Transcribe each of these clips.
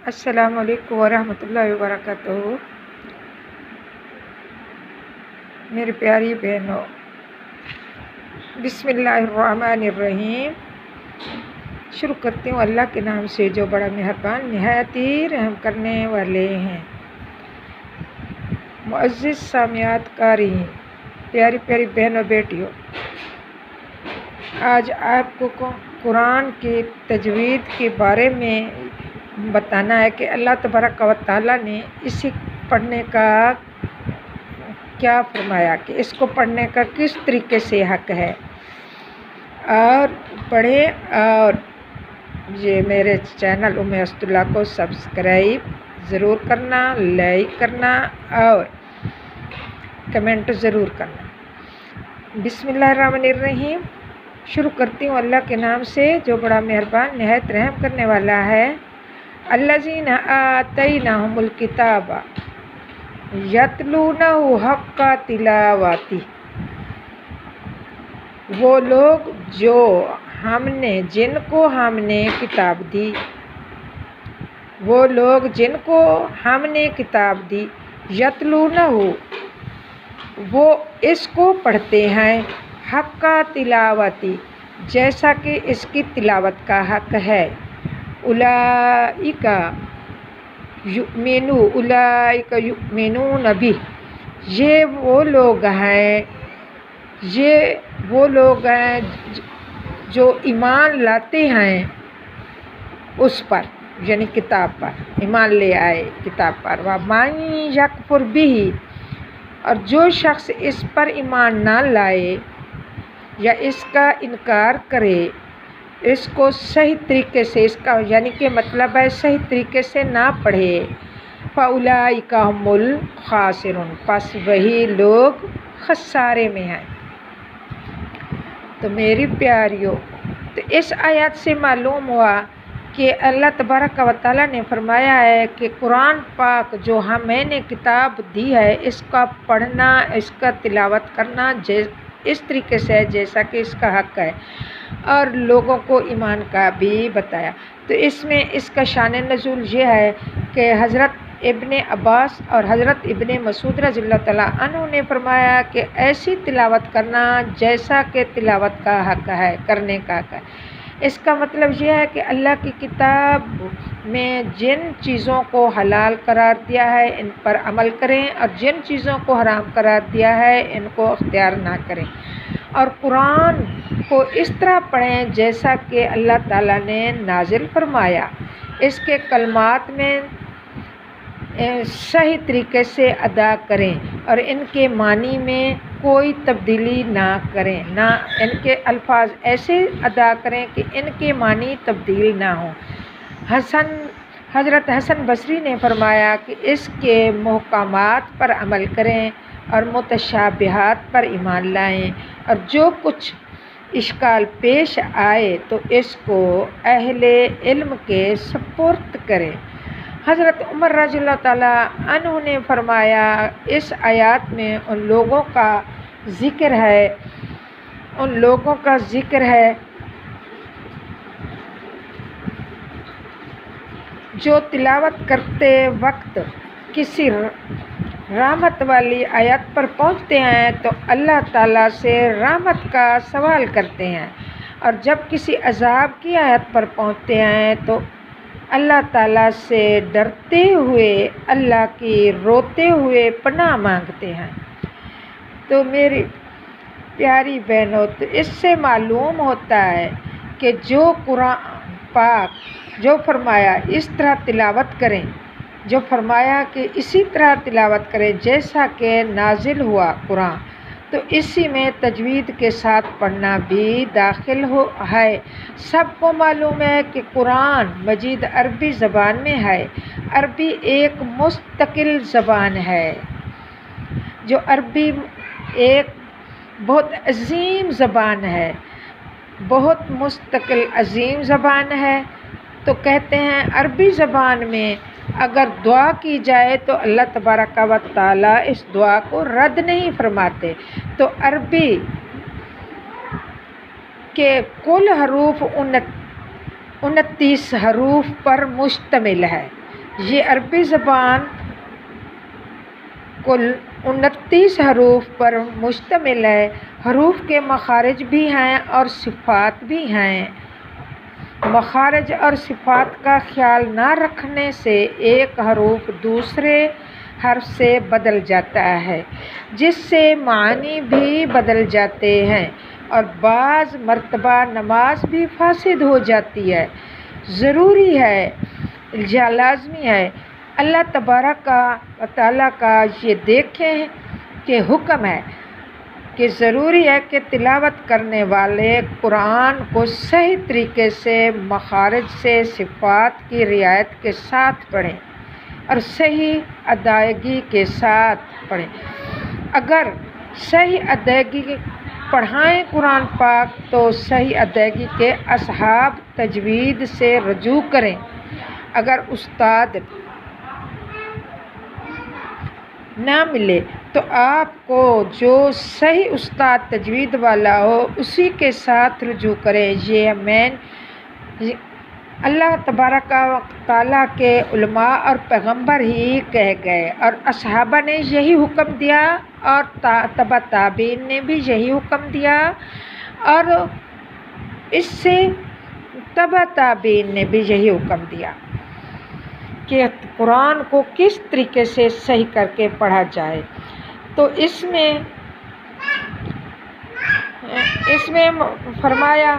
السلام علیکم ورحمۃ اللہ وبرکاتہ۔ میری پیاری بہنوں، بسم اللہ الرحمن الرحیم۔ شروع کرتی ہوں اللہ کے نام سے جو بڑا مہربان نہایت ہی رحم کرنے والے ہیں۔ معزز سامعات قارئین، پیاری پیاری بہنوں بیٹیوں، آج آپ کو قرآن کی تجوید کے بارے میں بتانا ہے کہ اللہ تبارک و تعالیٰ نے اسی پڑھنے کا کیا فرمایا، کہ اس کو پڑھنے کا کس طریقے سے حق ہے، اور پڑھے اور یہ میرے چینل اسد اللہ کو سبسکرائب ضرور کرنا، لائک کرنا اور کمنٹ ضرور کرنا۔ بسم اللہ الرحمن الرحیم۔ شروع کرتی ہوں اللہ کے نام سے جو بڑا مہربان نہایت رحم کرنے والا ہے۔ الذین آتیناہم الکتاب یتلونہ حق تلاوتہ، وہ لوگ جن کو ہم نے کتاب دی، وہ لوگ جن کو ہم نے کتاب دی، یتلونہ، وہ اس کو پڑھتے ہیں، حق تلاوتی، جیسا کہ اس کی تلاوت کا حق ہے۔ اولئک یؤمنون بہ، یہ وہ لوگ ہیں جو ایمان لاتے ہیں اس پر، یعنی کتاب پر، ایمان لے آئے کتاب پر۔ وَمَن یکفر بہ، اور جو شخص اس پر ایمان نہ لائے یا اس کا انکار کرے، اس کو صحیح طریقے سے، اس کا یعنی کہ مطلب ہے صحیح طریقے سے نہ پڑھے، فَأُولَئِکَ هُمُ الْخَاسِرُونَ، پس وہی لوگ خسارے میں ہیں۔ تو میری پیاریوں، تو اس آیات سے معلوم ہوا کہ اللہ تبارک و تعالیٰ نے فرمایا ہے کہ قرآن پاک جو میں نے کتاب دی ہے، اس کا پڑھنا، اس کا تلاوت کرنا اس طریقے سے ہے جیسا کہ اس کا حق ہے، اور لوگوں کو ایمان کا بھی بتایا۔ تو اس میں اس کا شان نزول یہ ہے کہ حضرت ابن عباس اور حضرت ابن مسعود رضی اللہ تعالیٰ عنہ نے فرمایا کہ ایسی تلاوت کرنا جیسا کہ تلاوت کا حق ہے، کرنے کا حق ہے۔ اس کا مطلب یہ ہے کہ اللہ کی کتاب میں جن چیزوں کو حلال قرار دیا ہے ان پر عمل کریں، اور جن چیزوں کو حرام قرار دیا ہے ان کو اختیار نہ کریں، اور قرآن کو اس طرح پڑھیں جیسا کہ اللہ تعالیٰ نے نازل فرمایا، اس کے کلمات میں صحیح طریقے سے ادا کریں، اور ان کے معنی میں کوئی تبدیلی نہ کریں، نہ ان کے الفاظ ایسے ادا کریں کہ ان کے معنی تبدیل نہ ہوں۔ حضرت حسن بصری نے فرمایا کہ اس کے محکمات پر عمل کریں اور متشابہات پر ایمان لائیں، اور جو کچھ اشکال پیش آئے تو اس کو اہل علم کے سپرد کریں۔ حضرت عمر رضی اللہ تعالیٰ عنہ نے فرمایا اس آیات میں ان لوگوں کا ذکر ہے جو تلاوت کرتے وقت کسی رحمت والی آیت پر پہنچتے ہیں تو اللہ تعالیٰ سے رحمت کا سوال کرتے ہیں، اور جب کسی عذاب کی آیت پر پہنچتے ہیں تو اللہ تعالیٰ سے ڈرتے ہوئے، اللہ کی روتے ہوئے پناہ مانگتے ہیں۔ تو میری پیاری بہنوں، تو اس سے معلوم ہوتا ہے کہ جو قرآن پاک جو فرمایا اس طرح تلاوت کریں، جو فرمایا کہ اسی طرح تلاوت کریں جیسا کہ نازل ہوا قرآن، تو اسی میں تجوید کے ساتھ پڑھنا بھی داخل ہے۔ سب کو معلوم ہے کہ قرآن مجید عربی زبان میں ہے۔ عربی ایک مستقل زبان ہے، جو عربی ایک بہت عظیم زبان ہے، بہت مستقل عظیم زبان ہے۔ تو کہتے ہیں عربی زبان میں اگر دعا کی جائے تو اللہ تبارک و تعالیٰ اس دعا کو رد نہیں فرماتے۔ تو عربی کے کل حروف 29 حروف پر مشتمل ہے، یہ عربی زبان کل 29 حروف پر مشتمل ہے۔ حروف کے مخارج بھی ہیں اور صفات بھی ہیں۔ مخارج اور صفات کا خیال نہ رکھنے سے ایک حروف دوسرے حرف سے بدل جاتا ہے، جس سے معنی بھی بدل جاتے ہیں اور بعض مرتبہ نماز بھی فاسد ہو جاتی ہے۔ ضروری ہے یا لازمی ہے اللہ تبارک و تعالیٰ کا یہ دیکھیں کہ حکم ہے کہ ضروری ہے کہ تلاوت کرنے والے قرآن کو صحیح طریقے سے مخارج سے صفات کی رعایت کے ساتھ پڑھیں اور صحیح ادائیگی کے ساتھ پڑھیں۔ اگر صحیح ادائیگی پڑھائیں قرآن پاک تو صحیح ادائیگی کے اصحاب تجوید سے رجوع کریں۔ اگر استاد نہ ملے تو آپ کو جو صحیح استاد تجوید والا ہو اسی کے ساتھ رجوع کریں۔ یہ اللہ تبارک و تعالیٰ کے علماء اور پیغمبر ہی کہہ گئے اور اصحابہ نے یہی حکم دیا اور تبع تابعین نے بھی یہی حکم دیا اور اس سے تبع تابعین نے بھی یہی حکم دیا کہ قرآن کو کس طریقے سے صحیح کر کے پڑھا جائے۔ تو اس میں فرمایا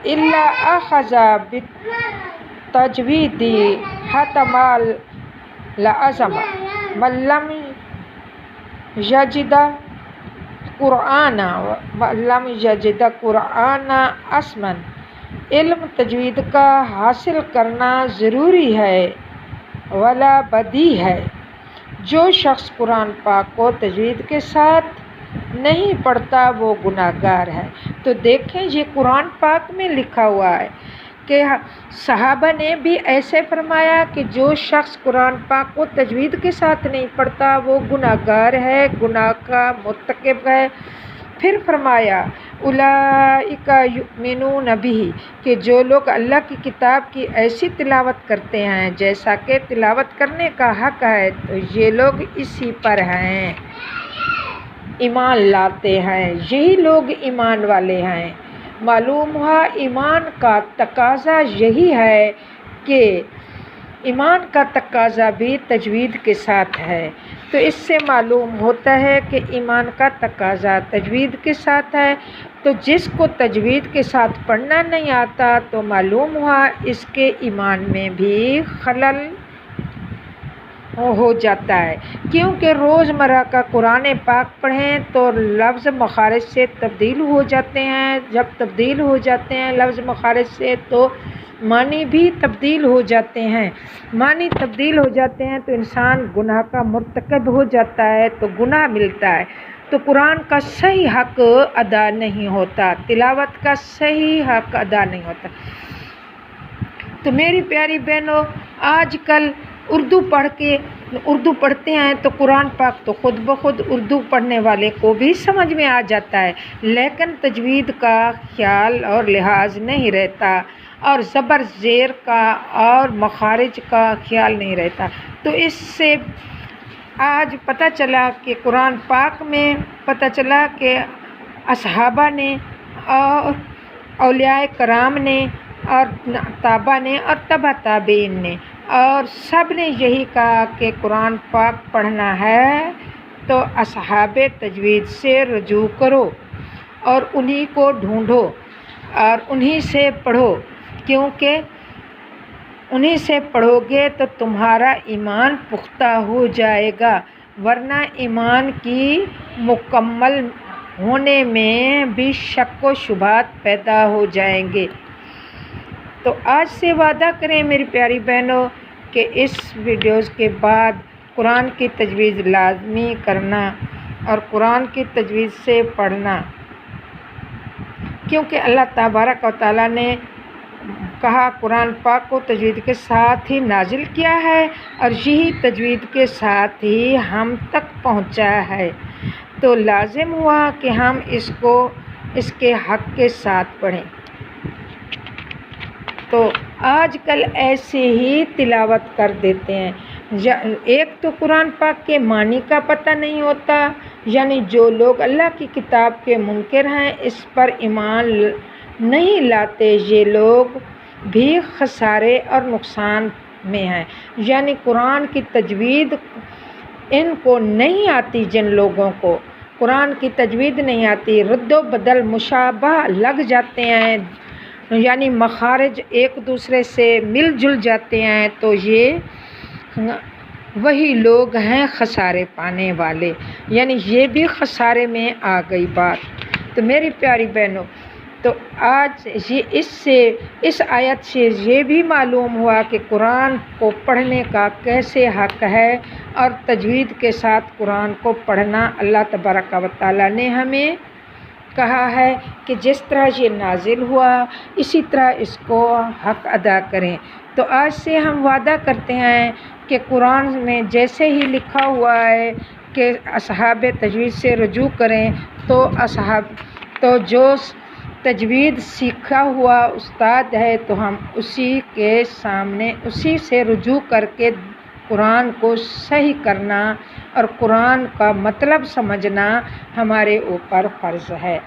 إِلَّا أَخَذَ بِالتَّجْوِيدِ حَتَمَ الْعَزْمَ مَنْ لَمْ يَجِدْ قُرْآنَ أَصْمًا۔ علم تجوید کا حاصل کرنا ضروری ہے ولا بدی ہے۔ جو شخص قرآن پاک کو تجوید کے ساتھ نہیں پڑھتا وہ گناہ گار ہے۔ تو دیکھیں یہ قرآن پاک میں لکھا ہوا ہے کہ صحابہ نے بھی ایسے فرمایا کہ جو شخص قرآن پاک کو تجوید کے ساتھ نہیں پڑھتا وہ گناہ گار ہے، گناہ کا مرتکب ہے۔ پھر فرمایا اولئک یؤمنون بہ کہ جو لوگ اللہ کی کتاب کی ایسی تلاوت کرتے ہیں جیسا کہ تلاوت کرنے کا حق ہے تو یہ لوگ اسی پر ہیں، ایمان لاتے ہیں، یہی لوگ ایمان والے ہیں۔ معلوم ہوا ایمان کا تقاضا یہی ہے کہ ایمان کا تقاضا بھی تجوید کے ساتھ ہے۔ تو اس سے معلوم ہوتا ہے کہ ایمان کا تقاضا تجوید کے ساتھ ہے۔ تو جس کو تجوید کے ساتھ پڑھنا نہیں آتا تو معلوم ہوا اس کے ایمان میں بھی خلل ہو جاتا ہے، کیونکہ روزمرہ کا قرآن پاک پڑھیں تو لفظ مخارج سے تبدیل ہو جاتے ہیں۔ جب تبدیل ہو جاتے ہیں لفظ مخارج سے تو معنی بھی تبدیل ہو جاتے ہیں۔ معنی تبدیل ہو جاتے ہیں تو انسان گناہ کا مرتکب ہو جاتا ہے تو گناہ ملتا ہے، تو قرآن کا صحیح حق ادا نہیں ہوتا، تلاوت کا صحیح حق ادا نہیں ہوتا۔ تو میری پیاری بہنوں، آج کل اردو پڑھتے ہیں تو قرآن پاک تو خود بخود اردو پڑھنے والے کو بھی سمجھ میں آ جاتا ہے، لیکن تجوید کا خیال اور لحاظ نہیں رہتا اور زبر زیر کا اور مخارج کا خیال نہیں رہتا۔ تو اس سے آج پتہ چلا کہ قرآن پاک میں پتہ چلا کہ اصحابہ نے اور اولیاء کرام نے اور تابع نے اور تبع تابعین نے اور سب نے یہی کہا کہ قرآن پاک پڑھنا ہے تو اصحاب تجوید سے رجوع کرو اور انہی کو ڈھونڈو اور انہی سے پڑھو، کیونکہ انہی سے پڑھو گے تو تمہارا ایمان پختہ ہو جائے گا، ورنہ ایمان کی مکمل ہونے میں بھی شک و شبہات پیدا ہو جائیں گے۔ تو آج سے وعدہ کریں میری پیاری بہنوں کہ اس ویڈیوز کے بعد قرآن کی تجوید لازمی کرنا اور قرآن کی تجوید سے پڑھنا، کیونکہ اللہ تبارک و تعالیٰ نے کہا قرآن پاک کو تجوید کے ساتھ ہی نازل کیا ہے اور یہی تجوید کے ساتھ ہی ہم تک پہنچا ہے، تو لازم ہوا کہ ہم اس کو اس کے حق کے ساتھ پڑھیں۔ تو آج کل ایسے ہی تلاوت کر دیتے ہیں. ایک تو قرآن پاک کے معنی کا پتہ نہیں ہوتا، یعنی جو لوگ اللہ کی کتاب کے منکر ہیں، اس پر ایمان نہیں لاتے، یہ لوگ بھی خسارے اور نقصان میں ہیں. یعنی قرآن کی تجوید ان کو نہیں آتی، جن لوگوں کو قرآن کی تجوید نہیں آتی، رد و بدل مشابہ لگ جاتے ہیں، یعنی مخارج ایک دوسرے سے مل جل جاتے ہیں، تو یہ وہی لوگ ہیں خسارے پانے والے. یعنی یہ بھی خسارے میں آ گئی بات. تو میری پیاری بہنوں، تو آج اس آیت سے یہ بھی معلوم ہوا کہ قرآن کو پڑھنے کا کیسے حق ہے، اور تجوید کے ساتھ قرآن کو پڑھنا اللہ تبارک و تعالیٰ نے ہمیں کہا ہے کہ جس طرح یہ نازل ہوا اسی طرح اس کو حق ادا کریں. تو آج سے ہم وعدہ کرتے ہیں کہ قرآن میں جیسے ہی لکھا ہوا ہے کہ اصحاب تجوید سے رجوع کریں، تو جو تجوید سیکھا ہوا استاد ہے تو ہم اسی کے سامنے اسی سے رجوع کر کے قرآن کو صحیح کرنا اور قرآن کا مطلب سمجھنا ہمارے اوپر فرض ہے.